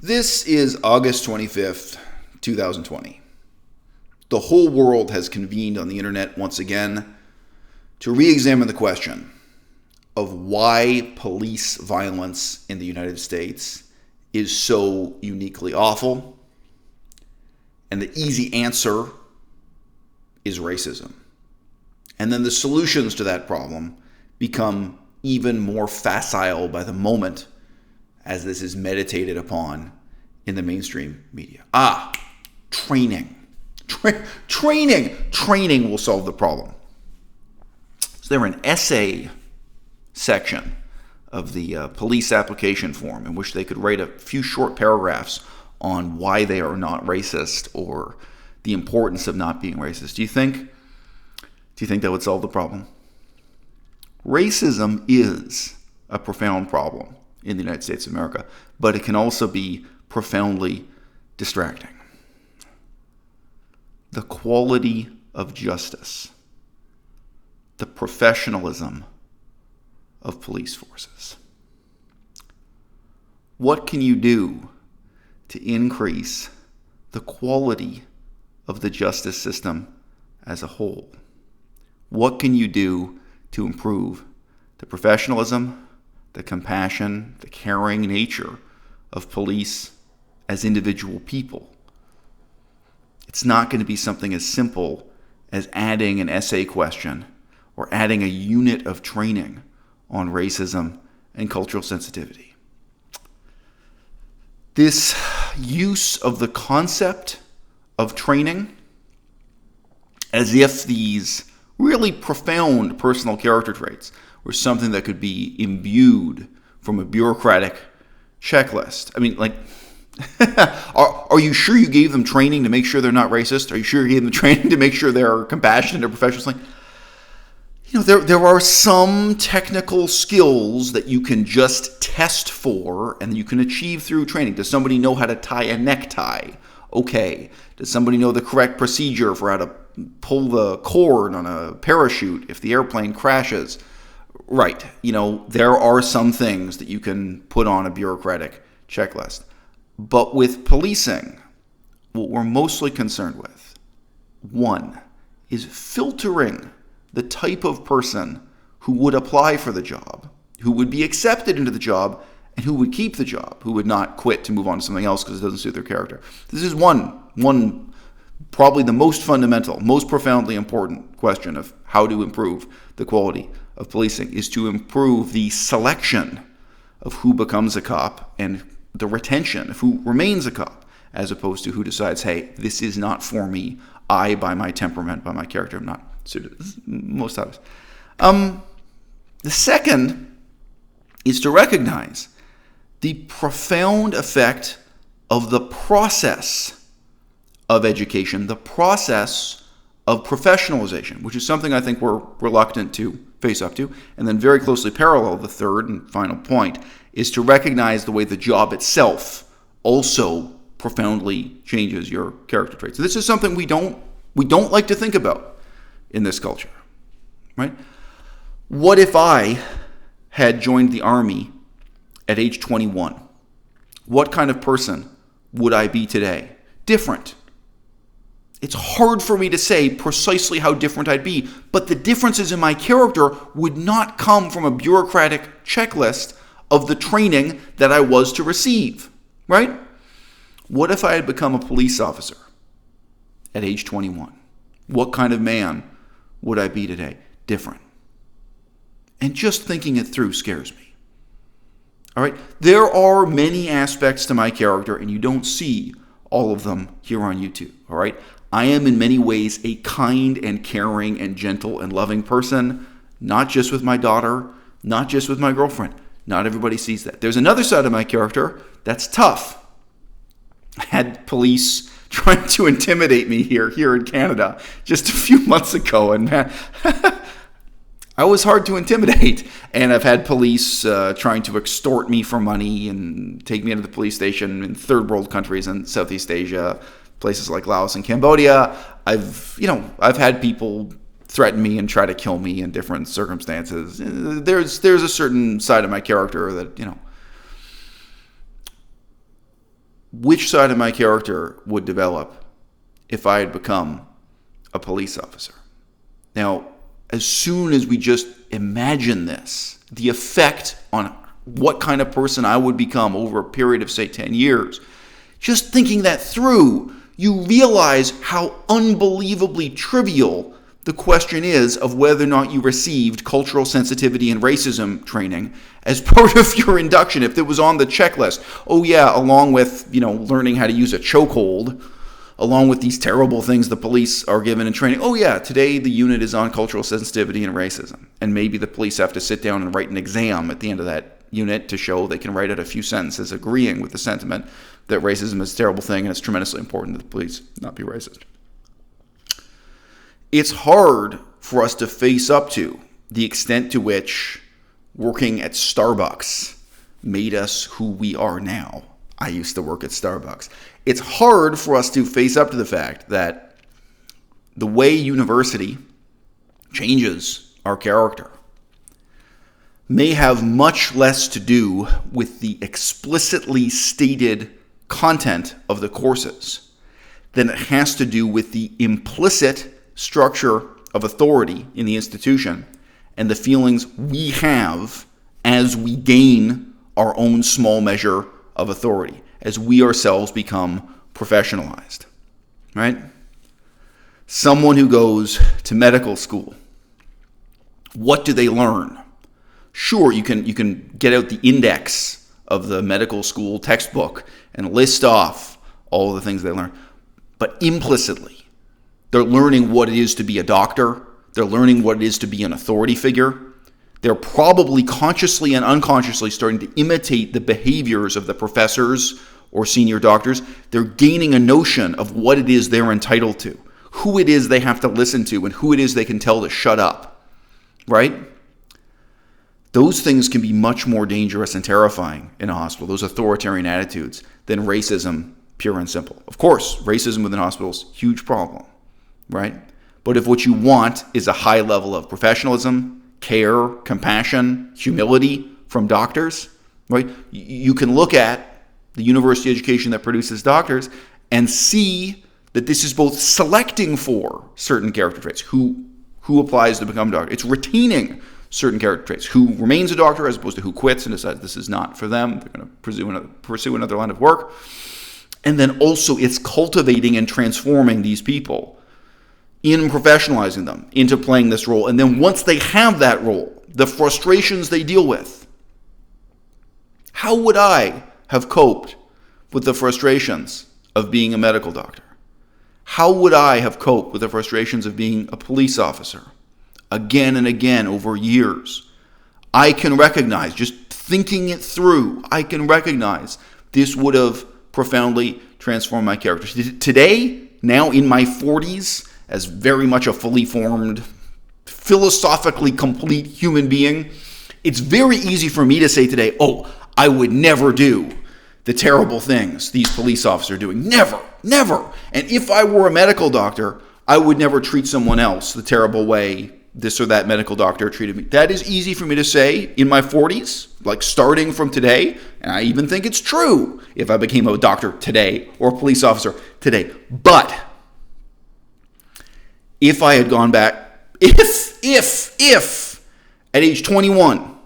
This is August 25th, 2020. The whole world has convened on the internet once again to re-examine the question of why police violence in the United States is so uniquely awful. And the easy answer is racism. And then the solutions to that problem become even more facile by the moment as this is meditated upon in the mainstream media. Training. Training will solve the problem. Is there an essay section of the police application form in which they could write a few short paragraphs on why they are not racist or the importance of not being racist? Do you think that would solve the problem? Racism is a profound problem in the United States of America, but it can also be profoundly distracting. The quality of justice, the professionalism of police forces. What can you do to increase the quality of the justice system as a whole? What can you do to improve the professionalism, the compassion, the caring nature of police as individual people? It's not going to be something as simple as adding an essay question or adding a unit of training on racism and cultural sensitivity. This use of the concept of training as if these really profound personal character traits were something that could be imbued from a bureaucratic checklist. I mean, like, are you sure you gave them training to make sure they're not racist? Are you sure you gave them training to make sure they're compassionate or professional? Like, there are some technical skills that you can just test for and you can achieve through training. Does somebody know how to tie a necktie? Okay. Does somebody know the correct procedure for how to pull the cord on a parachute if the airplane crashes? Right. There are some things that you can put on a bureaucratic checklist. But with policing, what we're mostly concerned with, one, is filtering the type of person who would apply for the job, who would be accepted into the job, and who would keep the job, who would not quit to move on to something else because it doesn't suit their character. This is one probably the most fundamental, most profoundly important question of how to improve the quality of policing, is to improve the selection of who becomes a cop and the retention of who remains a cop, as opposed to who decides, hey, this is not for me. I, by my temperament, by my character, am not suited. This is most obvious. The second is to recognize the profound effect of the process of education, the process of professionalization, which is something I think we're reluctant to face up to. And then very closely parallel, the third and final point, is to recognize the way the job itself also profoundly changes your character traits. So this is something we don't like to think about in this culture, right? What if I had joined the Army at age 21? What kind of person would I be today? Different. It's hard for me to say precisely how different I'd be, but the differences in my character would not come from a bureaucratic checklist of the training that I was to receive, right? What if I had become a police officer at age 21? What kind of man would I be today? Different. And just thinking it through scares me. All right? There are many aspects to my character, and you don't see all of them here on YouTube. All right? I am in many ways a kind and caring and gentle and loving person, not just with my daughter, not just with my girlfriend. Not everybody sees that. There's another side of my character that's tough. I had police trying to intimidate me here in Canada just a few months ago, and man, I was hard to intimidate. And I've had police trying to extort me for money and take me into the police station in third world countries in Southeast Asia, places like Laos and Cambodia. I've had people threaten me and try to kill me in different circumstances. There's a certain side of my character that, which side of my character would develop if I had become a police officer. Now, as soon as we just imagine this, the effect on what kind of person I would become over a period of, say, 10 years, just thinking that through, you realize how unbelievably trivial the question is of whether or not you received cultural sensitivity and racism training as part of your induction. If it was on the checklist, oh yeah, along with, learning how to use a chokehold, along with these terrible things the police are given in training. Oh yeah, today the unit is on cultural sensitivity and racism. And maybe the police have to sit down and write an exam at the end of that unit to show they can write out a few sentences agreeing with the sentiment that racism is a terrible thing and it's tremendously important that the police not be racist. It's hard for us to face up to the extent to which working at Starbucks made us who we are now. I used to work at Starbucks. It's hard for us to face up to the fact that the way university changes our character may have much less to do with the explicitly stated content of the courses than it has to do with the implicit structure of authority in the institution and the feelings we have as we gain our own small measure of authority, as we ourselves become professionalized, right? Someone who goes to medical school, what do they learn? Sure, you can get out the index of the medical school textbook and list off all the things they learn, but implicitly, they're learning what it is to be a doctor. They're learning what it is to be an authority figure. They're probably consciously and unconsciously starting to imitate the behaviors of the professors or senior doctors. They're gaining a notion of what it is they're entitled to, who it is they have to listen to, and who it is they can tell to shut up, right? Those things can be much more dangerous and terrifying in a hospital, those authoritarian attitudes, than racism, pure and simple. Of course, racism within hospitals, huge problem, right? But if what you want is a high level of professionalism, care, compassion, humility from doctors, right? You can look at the university education that produces doctors and see that this is both selecting for certain character traits, who applies to become a doctor. It's retaining certain character traits, who remains a doctor as opposed to who quits and decides this is not for them. They're going to pursue another line of work. And then also it's cultivating and transforming these people in professionalizing them into playing this role. And then once they have that role, the frustrations they deal with. How would I have coped with the frustrations of being a medical doctor? How would I have coped with the frustrations of being a police officer? Again and again over years. I can recognize, just thinking it through, I can recognize this would have profoundly transformed my character. Today, now in my 40s, as very much a fully formed, philosophically complete human being, it's very easy for me to say today, oh, I would never do the terrible things these police officers are doing. Never, never. And if I were a medical doctor, I would never treat someone else the terrible way this or that medical doctor treated me. That is easy for me to say in my 40s, like starting from today, and I even think it's true if I became a doctor today or a police officer today. But if I had gone back, if at age 21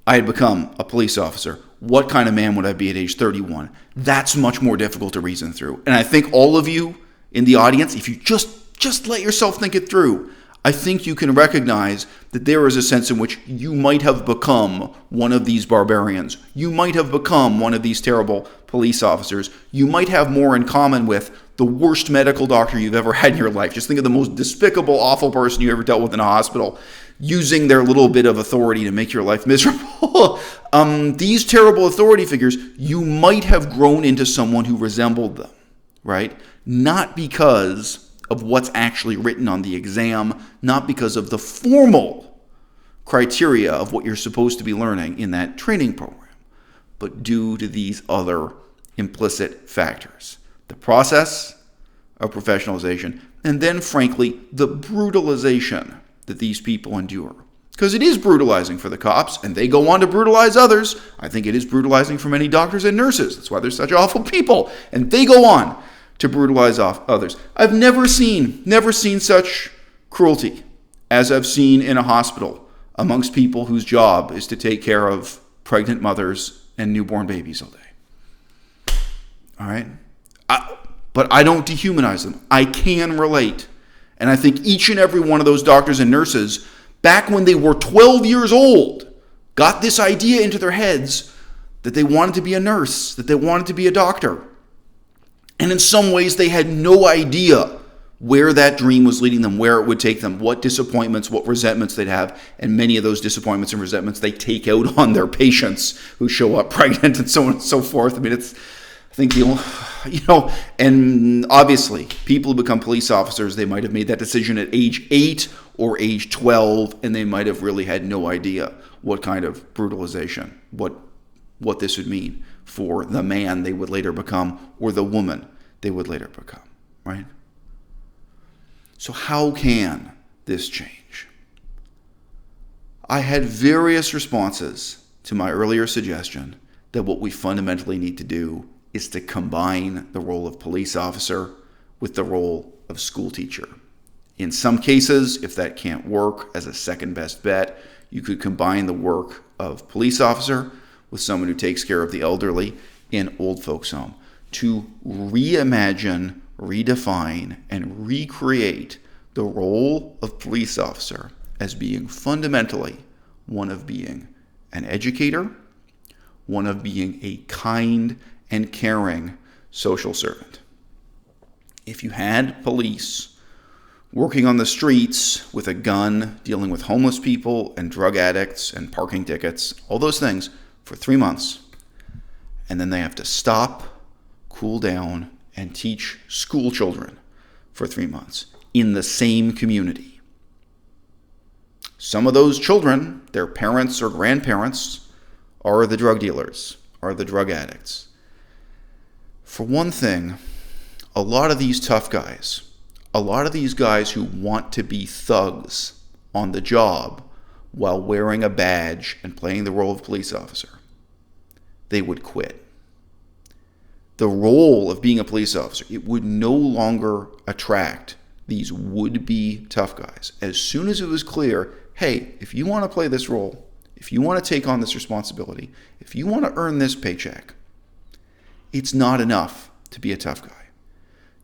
I had become a police officer, what kind of man would I be at age 31? That's much more difficult to reason through. And I think all of you in the audience, if you just let yourself think it through, I think you can recognize that there is a sense in which you might have become one of these barbarians. You might have become one of these terrible police officers. You might have more in common with the worst medical doctor you've ever had in your life. Just think of the most despicable, awful person you ever dealt with in a hospital, using their little bit of authority to make your life miserable. These terrible authority figures, you might have grown into someone who resembled them, right? Not because of what's actually written on the exam, not because of the formal criteria of what you're supposed to be learning in that training program, but due to these other implicit factors. The process of professionalization, and then, frankly, the brutalization that these people endure Because it is brutalizing for the cops, and they go on to brutalize others. I think it is brutalizing for many doctors and nurses. That's why they're such awful people. And they go on to brutalize others. I've never seen such cruelty as I've seen in a hospital amongst people whose job is to take care of pregnant mothers and newborn babies all day. All right? But I don't dehumanize them. I can relate. And I think each and every one of those doctors and nurses, back when they were 12 years old, got this idea into their heads that they wanted to be a nurse, that they wanted to be a doctor. And in some ways, they had no idea where that dream was leading them, where it would take them, what disappointments, what resentments they'd have. And many of those disappointments and resentments they take out on their patients who show up pregnant and so on and so forth. I mean, I think, and obviously, people who become police officers, they might have made that decision at age 8 or age 12, and they might have really had no idea what kind of brutalization, what this would mean for the man they would later become or the woman they would later become, right? So how can this change? I had various responses to my earlier suggestion that what we fundamentally need to do is to combine the role of police officer with the role of school teacher. In some cases, if that can't work as a second best bet, you could combine the work of police officer with someone who takes care of the elderly in old folks' home to reimagine, redefine, and recreate the role of police officer as being fundamentally one of being an educator, one of being a kind and caring social servant. If you had police working on the streets with a gun, dealing with homeless people and drug addicts and parking tickets, all those things for 3 months, and then they have to stop, cool down, and teach school children for 3 months in the same community. Some of those children, their parents or grandparents, are the drug dealers, are the drug addicts. For one thing, a lot of these tough guys, a lot of these guys who want to be thugs on the job while wearing a badge and playing the role of police officer, they would quit. The role of being a police officer, it would no longer attract these would-be tough guys. As soon as it was clear, hey, if you want to play this role, if you want to take on this responsibility, if you want to earn this paycheck, it's not enough to be a tough guy.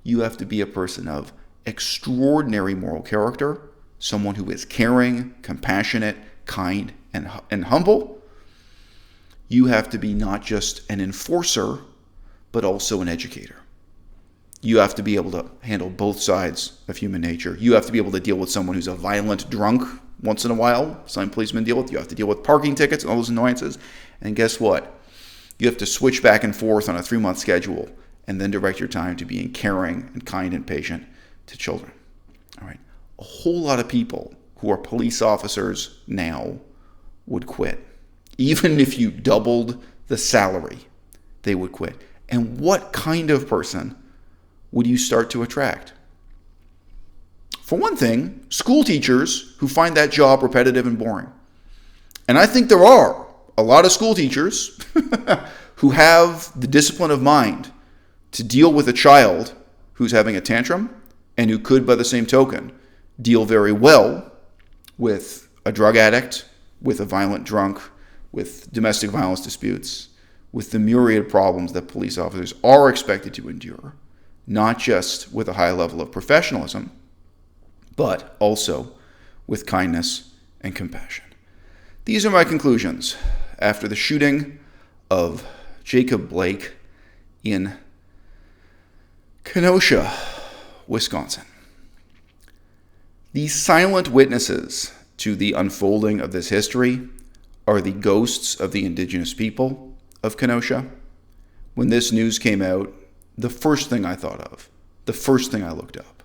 You have to be a person of extraordinary moral character, someone who is caring, compassionate, kind, and humble. You have to be not just an enforcer, but also an educator. You have to be able to handle both sides of human nature. You have to be able to deal with someone who's a violent drunk once in a while. Some policemen deal with. You have to deal with parking tickets and all those annoyances. And guess what? You have to switch back and forth on a 3-month schedule and then direct your time to being caring and kind and patient to children. All right. A whole lot of people who are police officers now would quit. Even if you doubled the salary, they would quit. And what kind of person would you start to attract? For one thing, school teachers who find that job repetitive and boring. And I think there are a lot of school teachers who have the discipline of mind to deal with a child who's having a tantrum and who could, by the same token, deal very well with a drug addict, with a violent drunk, with domestic violence disputes, with the myriad problems that police officers are expected to endure, not just with a high level of professionalism, but also with kindness and compassion. These are my conclusions after the shooting of Jacob Blake in Kenosha, Wisconsin. The silent witnesses to the unfolding of this history are the ghosts of the indigenous people of Kenosha. When this news came out, the first thing I thought of, the first thing I looked up,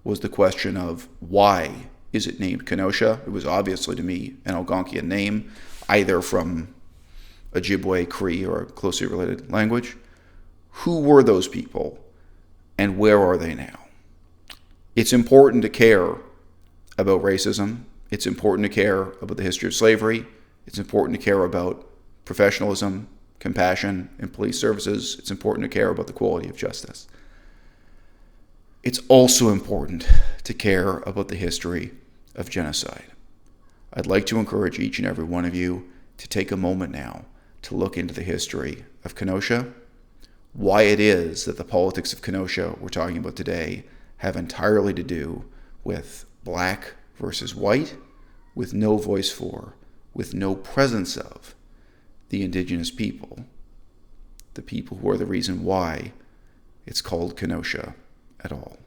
was the question of why is it named Kenosha? It was obviously to me an Algonquian name, either from Ojibwe, Cree, or a closely related language. Who were those people and where are they now? It's important to care about racism It's important to care about the history of slavery. It's important to care about professionalism, compassion in police services. It's important to care about the quality of justice. It's also important to care about the history of genocide. I'd like to encourage each and every one of you to take a moment now to look into the history of Kenosha, why it is that the politics of Kenosha we're talking about today have entirely to do with black versus white, with no voice for, with no presence of the indigenous people, the people who are the reason why it's called Kenosha at all.